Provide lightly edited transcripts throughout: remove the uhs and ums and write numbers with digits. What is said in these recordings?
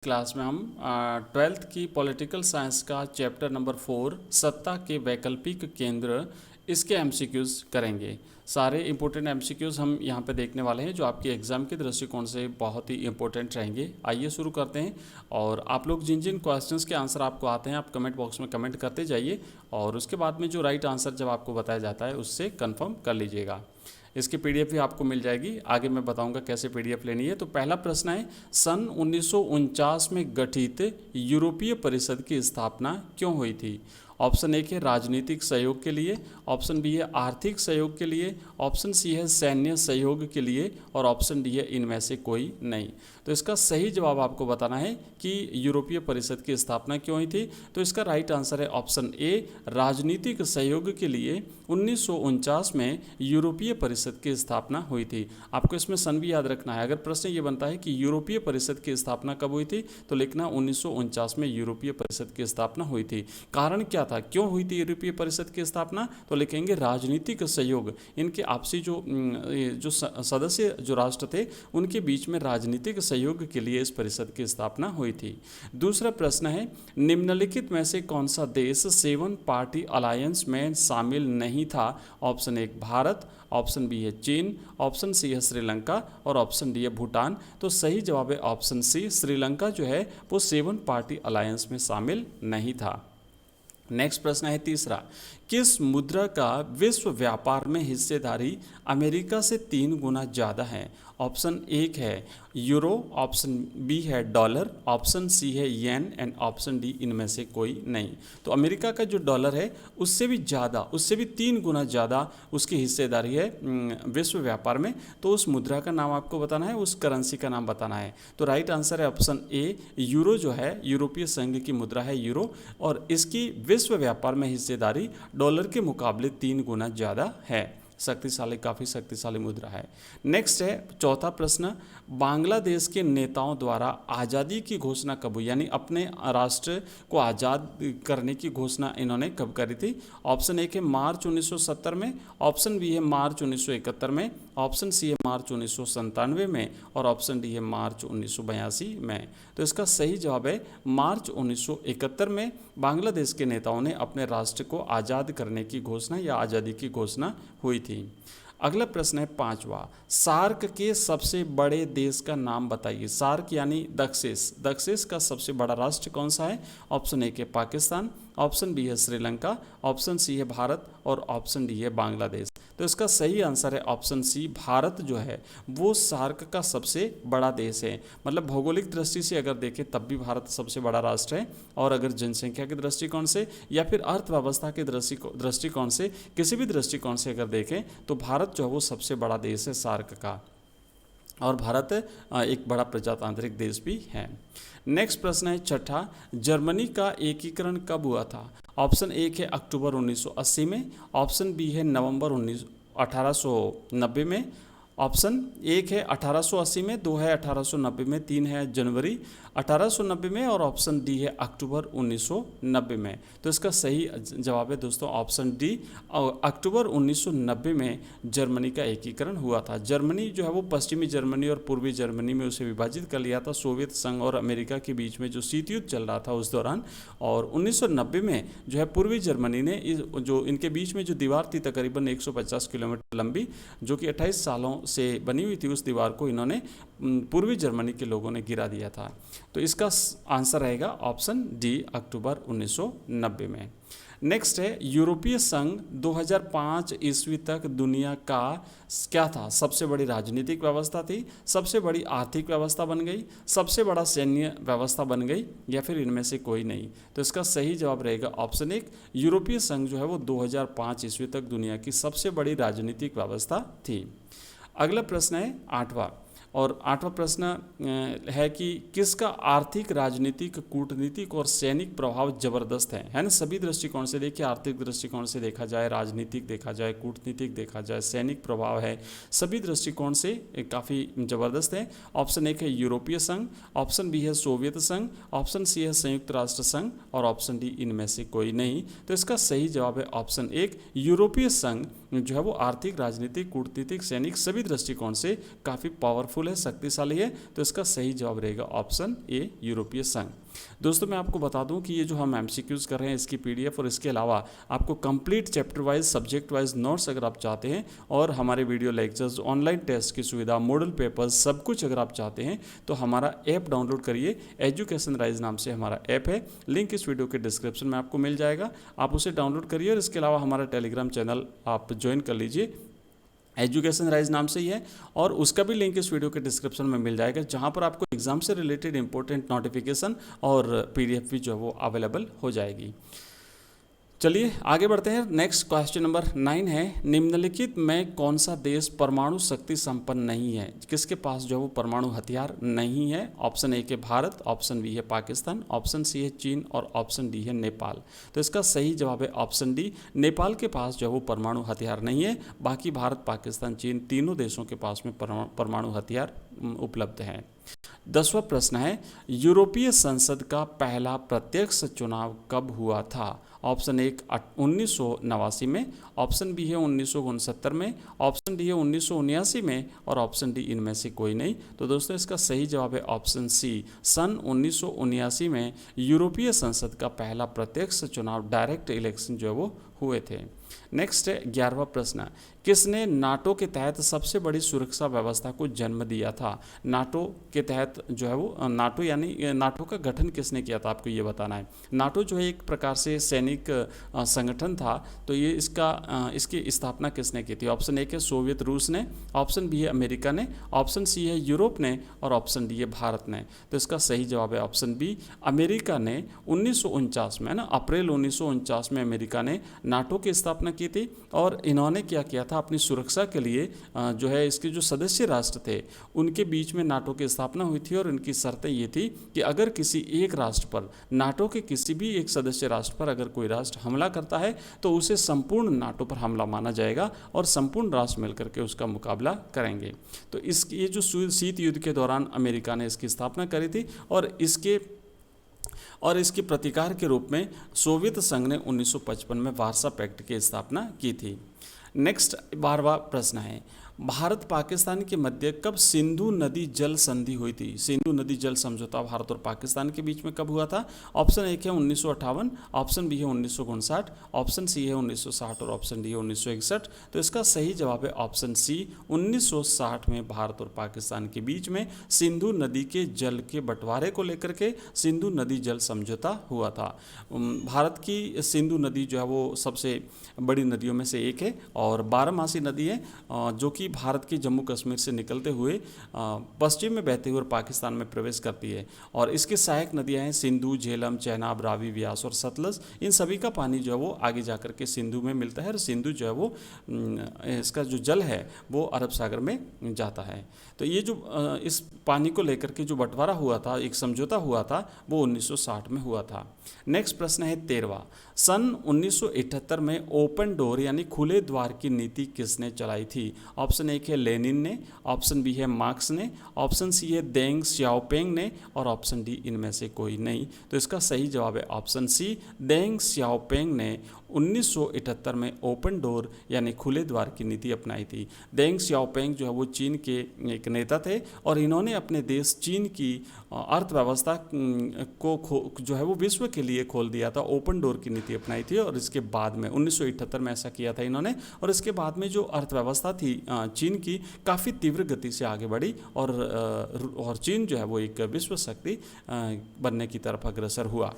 Class में हम 12th की पॉलिटिकल साइंस का चैप्टर नंबर 4 सत्ता के वैकल्पिक केंद्र इसके एमसीक्यूज़ करेंगे। सारे इंपॉर्टेंट एमसीक्यूज़ हम यहाँ पे देखने वाले हैं जो आपके एग्ज़ाम के दृष्टिकोण से बहुत ही इंपॉर्टेंट रहेंगे। आइए शुरू करते हैं। और आप लोग जिन जिन क्वेश्चंस के आंसर आपको आते हैं आप कमेंट बॉक्स में कमेंट करते जाइए और उसके बाद में जो राइट आंसर जब आपको बताया जाता है उससे कन्फर्म कर लीजिएगा। इसकी पीडीएफ भी आपको मिल जाएगी, आगे मैं बताऊंगा कैसे पीडीएफ लेनी है। तो पहला प्रश्न है, सन 1949 में गठित यूरोपीय परिषद की स्थापना क्यों हुई थी? ऑप्शन ए है राजनीतिक सहयोग के लिए, ऑप्शन बी है आर्थिक सहयोग के लिए, ऑप्शन सी है सैन्य सहयोग के लिए और ऑप्शन डी है इनमें से कोई नहीं। तो इसका सही जवाब आपको बताना है कि यूरोपीय परिषद की स्थापना क्यों हुई थी। तो इसका राइट आंसर है ऑप्शन ए, राजनीतिक सहयोग के लिए 1949 में यूरोपीय परिषद की स्थापना हुई थी। आपको इसमें सन भी याद रखना है। अगर प्रश्न ये बनता है कि यूरोपीय परिषद की स्थापना कब हुई थी तो लिखना 1949 में यूरोपीय परिषद की स्थापना हुई थी। कारण क्या था, क्यों हुई थी यूरोपीय परिषद की स्थापना? तो लिखेंगे राजनीतिक सहयोग। इनके आपसी जो सदस्य जो राष्ट्र थे उनके बीच में राजनीतिक सहयोग के लिए इस परिषद की स्थापना हुई थी। दूसरा प्रश्न है, निम्नलिखित में से कौन सा देश 7 पार्टी अलायंस में शामिल नहीं था? Option A Bharat, option B है चीन, ऑप्शन सी है श्रीलंका और ऑप्शन डी है भूटान। तो सही जवाब है ऑप्शन सी, श्रीलंका जो है वो 7 पार्टी अलायंस में शामिल नहीं था। नेक्स्ट प्रश्न है तीसरा, किस मुद्रा का विश्व व्यापार में हिस्सेदारी अमेरिका से 3 गुना ज़्यादा है? ऑप्शन एक है यूरो, ऑप्शन बी है डॉलर, ऑप्शन सी है येन एंड ऑप्शन डी इनमें से कोई नहीं। तो अमेरिका का जो डॉलर है उससे भी ज़्यादा, उससे भी 3 गुना ज़्यादा उसकी हिस्सेदारी है विश्व व्यापार में। तो उस मुद्रा का नाम आपको बताना है, उस करेंसी का नाम बताना है। तो राइट आंसर है ऑप्शन ए, यूरो जो है यूरोपीय संघ की मुद्रा है यूरो और इसकी विश्व व्यापार में हिस्सेदारी डॉलर के मुकाबले 3 गुना ज़्यादा है। शक्तिशाली, काफ़ी शक्तिशाली मुद्रा है। नेक्स्ट है चौथा प्रश्न, बांग्लादेश के नेताओं द्वारा आज़ादी की घोषणा कब हुई? यानी अपने राष्ट्र को आज़ाद करने की घोषणा इन्होंने कब करी थी? ऑप्शन एक है मार्च 1970 में, ऑप्शन बी है मार्च 1971 में, ऑप्शन सी है मार्च 1997 में और ऑप्शन डी है मार्च 1982 में। तो इसका सही जवाब है मार्च 1971 में बांग्लादेश के नेताओं ने अपने राष्ट्र को आज़ाद करने की घोषणा या आज़ादी की घोषणा हुई थी। अगला प्रश्न है पांचवा, सार्क के सबसे बड़े देश का नाम बताइए। सार्क यानी दक्षिण का सबसे बड़ा राष्ट्र कौन सा है? ऑप्शन ए है पाकिस्तान, ऑप्शन बी है श्रीलंका, ऑप्शन सी है भारत और ऑप्शन डी है बांग्लादेश। तो इसका सही आंसर है ऑप्शन सी, भारत जो है वो सार्क का सबसे बड़ा देश है। मतलब भौगोलिक दृष्टि से अगर देखें तब भी भारत सबसे बड़ा राष्ट्र है और अगर जनसंख्या के दृष्टिकोण से या फिर अर्थव्यवस्था के दृष्टिकोण से, किसी भी दृष्टिकोण से अगर देखें तो भारत जो है वो सबसे बड़ा देश है सार्क का। और भारत एक बड़ा प्रजातांत्रिक देश भी है। नेक्स्ट प्रश्न है छठा, जर्मनी का एकीकरण कब हुआ था? ऑप्शन एक है अक्टूबर 1980 में, ऑप्शन बी है नवंबर 1890 में, ऑप्शन एक है 1880 में, 2 है 1890 में, 3 है जनवरी 1890 में और ऑप्शन डी है अक्टूबर 1990 में। तो इसका सही जवाब है दोस्तों ऑप्शन डी, अक्टूबर 1990 में जर्मनी का एकीकरण हुआ था। जर्मनी जो है वो पश्चिमी जर्मनी और पूर्वी जर्मनी में उसे विभाजित कर लिया था सोवियत संघ और अमेरिका के बीच में जो शीत युद्ध चल रहा था उस दौरान। और 1990 में जो है पूर्वी जर्मनी ने जो इनके बीच में जो दीवार थी तकरीबन 150 किलोमीटर लंबी, जो कि 28 सालों से बनी हुई थी, उस दीवार को इन्होंने पूर्वी जर्मनी के लोगों ने गिरा दिया था। तो इसका आंसर रहेगा ऑप्शन डी, अक्टूबर 1990 में। नेक्स्ट है, यूरोपीय संघ 2005 ईस्वी तक दुनिया का क्या था? सबसे बड़ी राजनीतिक व्यवस्था थी, सबसे बड़ी आर्थिक व्यवस्था बन गई, सबसे बड़ा सैन्य व्यवस्था बन गई या फिर इनमें से कोई नहीं। तो इसका सही जवाब रहेगा ऑप्शन एक, यूरोपीय संघ जो है वो 2005 ईस्वी तक दुनिया की सबसे बड़ी राजनीतिक व्यवस्था थी। अगला प्रश्न है आठवां, और आठवां प्रश्न है कि किसका आर्थिक, राजनीतिक, कूटनीतिक और सैनिक प्रभाव जबरदस्त है ना? सभी दृष्टिकोण से देखिए, आर्थिक दृष्टिकोण से देखा जाए, राजनीतिक देखा जाए, कूटनीतिक देखा जाए, सैनिक प्रभाव है, सभी दृष्टिकोण से काफ़ी जबरदस्त है। ऑप्शन एक है यूरोपीय संघ, ऑप्शन बी है सोवियत संघ, ऑप्शन सी है संयुक्त राष्ट्र संघ और ऑप्शन डी इनमें से कोई नहीं। तो इसका सही जवाब है ऑप्शन एक, यूरोपीय संघ जो है वो आर्थिक, राजनीतिक, कूटनीतिक, सैनिक सभी दृष्टिकोण से काफ़ी पावरफुल पावरफुल है, शक्तिशाली है, तो इसका सही जवाब रहेगा ऑप्शन ए यूरोपीय संघ। दोस्तों मैं आपको बता दूं कि ये जो हम एमसीक्यूज कर रहे हैं इसकी पीडीएफ और इसके अलावा आपको complete chapter wise subject wise notes अगर आप चाहते हैं और हमारे वीडियो लेक्चर्स, ऑनलाइन टेस्ट की सुविधा, मॉडल पेपर्स, सब कुछ अगर आप चाहते हैं तो हमारा ऐप डाउनलोड करिए। एजुकेशन राइज नाम से हमारा ऐप है, लिंक इस वीडियो के डिस्क्रिप्शन में आपको मिल जाएगा, आप उसे डाउनलोड करिए। और इसके अलावा हमारा टेलीग्राम चैनल आप ज्वाइन कर लीजिए, एजुकेशन राइज नाम से ही है, और उसका भी लिंक इस वीडियो के डिस्क्रिप्शन में मिल जाएगा, जहां पर आपको एग्जाम से रिलेटेड इंपॉर्टेंट नोटिफिकेशन और पीडीएफ भी जो है वो अवेलेबल हो जाएगी। चलिए आगे बढ़ते हैं। नेक्स्ट क्वेश्चन नंबर 9 है, निम्नलिखित में कौन सा देश परमाणु शक्ति संपन्न नहीं है? किसके पास जो है वो परमाणु हथियार नहीं है? ऑप्शन ए के भारत, ऑप्शन बी है पाकिस्तान, ऑप्शन सी है चीन और ऑप्शन डी है नेपाल। तो इसका सही जवाब है ऑप्शन डी, नेपाल के पास जो है वो परमाणु हथियार नहीं है। बाकी भारत, पाकिस्तान, चीन तीनों देशों के पास में परमाणु हथियार उपलब्ध हैं। 10वां प्रश्न है, यूरोपीय संसद का पहला प्रत्यक्ष चुनाव कब हुआ था? ऑप्शन ए 1989 में, ऑप्शन बी है 1969 में, ऑप्शन डी है 1979 में और ऑप्शन डी इनमें से कोई नहीं। तो दोस्तों इसका सही जवाब है ऑप्शन सी, सन 1979 में यूरोपीय संसद का पहला प्रत्यक्ष चुनाव, डायरेक्ट इलेक्शन जो है वो हुए थे। नेक्स्ट है 11वां प्रश्न, किसने नाटो के तहत सबसे बड़ी सुरक्षा व्यवस्था को जन्म दिया था? नाटो के तहत जो है वो नाटो यानी नाटो का गठन किसने किया था, आपको ये बताना है। नाटो जो है एक प्रकार से सैनिक संगठन था, तो ये इसकी स्थापना किसने की थी? ऑप्शन ए है सोवियत रूस ने, ऑप्शन बी है अमेरिका ने, ऑप्शन सी है यूरोप ने और ऑप्शन डी है भारत ने। तो इसका सही जवाब है ऑप्शन बी, अमेरिका ने 1949 में, ना अप्रैल 1949 में अमेरिका ने नाटो की स्थापना की थी। और इन्होंने क्या किया था, अपनी सुरक्षा के लिए जो है इसके जो सदस्य राष्ट्र थे उनके बीच में नाटो की स्थापना हुई थी और इनकी शर्तें ये थी कि अगर किसी एक राष्ट्र पर, नाटो के किसी भी एक सदस्य राष्ट्र पर अगर कोई राष्ट्र हमला करता है तो उसे संपूर्ण नाटो पर हमला माना जाएगा और संपूर्ण राष्ट्र मिलकर के उसका मुकाबला करेंगे। तो ये जो शीत युद्ध के दौरान अमेरिका ने इसकी स्थापना करी थी और इसके प्रतिकार के रूप में सोवियत संघ ने 1955 में वार्सा पैक्ट की स्थापना की थी। नेक्स्ट 12वां प्रश्न है, भारत पाकिस्तान के मध्य कब सिंधु नदी जल संधि हुई थी? सिंधु नदी जल समझौता भारत और पाकिस्तान के बीच में कब हुआ था? ऑप्शन ए है 1958, ऑप्शन बी है 1959, ऑप्शन सी है 1960 और ऑप्शन डी है 1961। तो इसका सही जवाब है ऑप्शन सी, 1960 में भारत और पाकिस्तान के बीच में सिंधु नदी के जल के बंटवारे को लेकर के सिंधु नदी जल समझौता हुआ था। भारत की सिंधु नदी जो है वो सबसे बड़ी नदियों में से एक है और 12मासी नदी है, जो कि भारत के जम्मू कश्मीर से निकलते हुए पश्चिम में बहते हुए पाकिस्तान में प्रवेश करती है। और इसकी सहायक नदियां हैं सिंधु, झेलम, चेनाब, रावी, व्यास और सतलज। इन सभी का पानी जो है वो आगे जाकर के सिंधु में मिलता है और सिंधु जो है वो इसका जो जल है वो अरब सागर में जाता है। तो ये जो इस पानी को लेकर के जो बंटवारा हुआ था, एक समझौता हुआ था, वो 1960 में हुआ था। नेक्स्ट प्रश्न है 13वां, सन 1978 में ओपन डोर यानी खुले द्वार की नीति किसने चलाई थी? ऑप्शन ए है लेनिन ने, ऑप्शन बी है मार्क्स ने, ऑप्शन सी है देंग सियाओपेंग ने और ऑप्शन डी इनमें से कोई नहीं। तो इसका सही जवाब है ऑप्शन सी, देंग सियाओपेंग ने 1978 में ओपन डोर यानी खुले द्वार की नीति अपनाई थी। देंग सियाओपेंग जो है वो चीन के एक नेता थे और इन्होंने अपने देश चीन की अर्थव्यवस्था को जो है वो विश्व के लिए खोल दिया था, ओपन डोर की नीति अपनाई थी। और इसके बाद में 1978 में ऐसा किया था इन्होंने, और इसके बाद में जो अर्थव्यवस्था थी चीन की काफ़ी तीव्र गति से आगे बढ़ी और चीन जो है वो एक विश्व शक्ति बनने की तरफ अग्रसर हुआ।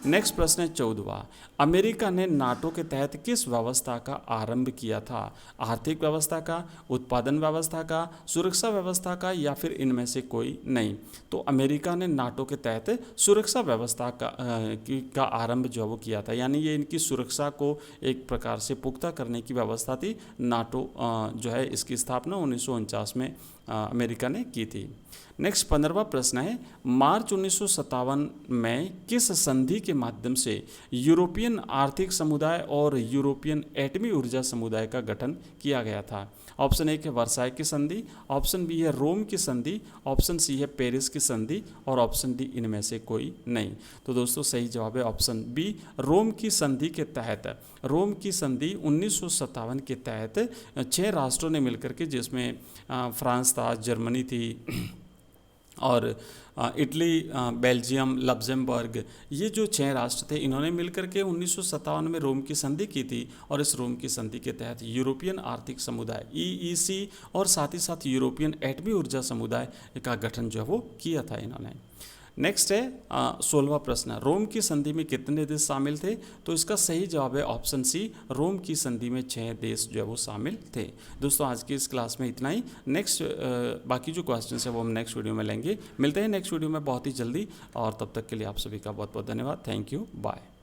नेक्स्ट प्रश्न है 14वां, अमेरिका ने नाटो के तहत किस व्यवस्था का आरंभ किया था? आर्थिक व्यवस्था का, उत्पादन व्यवस्था का, सुरक्षा व्यवस्था का या फिर इनमें से कोई नहीं? तो अमेरिका ने नाटो के तहत सुरक्षा व्यवस्था का आरंभ जो वो किया था, यानी ये इनकी सुरक्षा को एक प्रकार से पुख्ता करने की व्यवस्था थी। नाटो जो है इसकी स्थापना 1949 में अमेरिका ने की थी। नेक्स्ट 15वां प्रश्न है, मार्च 1957 में किस संधि के माध्यम से यूरोपियन आर्थिक समुदाय और यूरोपियन एटमी ऊर्जा समुदाय का गठन किया गया था? ऑप्शन ए है वर्साई की संधि, ऑप्शन बी है रोम की संधि, ऑप्शन सी है पेरिस की संधि और ऑप्शन डी इनमें से कोई नहीं। तो दोस्तों सही जवाब है ऑप्शन बी, रोम की संधि के तहत। रोम की संधि 1957 के तहत 6 राष्ट्रों ने मिलकर के, जिसमें फ्रांस फ्रांस था, जर्मनी थी और इटली, बेल्जियम, लग्जमबर्ग, ये जो 6 राष्ट्र थे, इन्होंने मिलकर के 1957 में रोम की संधि की थी। और इस रोम की संधि के तहत यूरोपियन आर्थिक समुदाय EEC और साथ ही साथ यूरोपियन एटमी ऊर्जा समुदाय का गठन जो है वो किया था इन्होंने। नेक्स्ट है 16वां प्रश्न, रोम की संधि में कितने देश शामिल थे? तो इसका सही जवाब है ऑप्शन सी, रोम की संधि में 6 देश जो है वो शामिल थे। दोस्तों आज की इस क्लास में इतना ही। नेक्स्ट बाकी जो क्वेश्चन है वो हम नेक्स्ट वीडियो में लेंगे। मिलते हैं नेक्स्ट वीडियो में बहुत ही जल्दी, और तब तक के लिए आप सभी का बहुत बहुत धन्यवाद। Thank you, bye.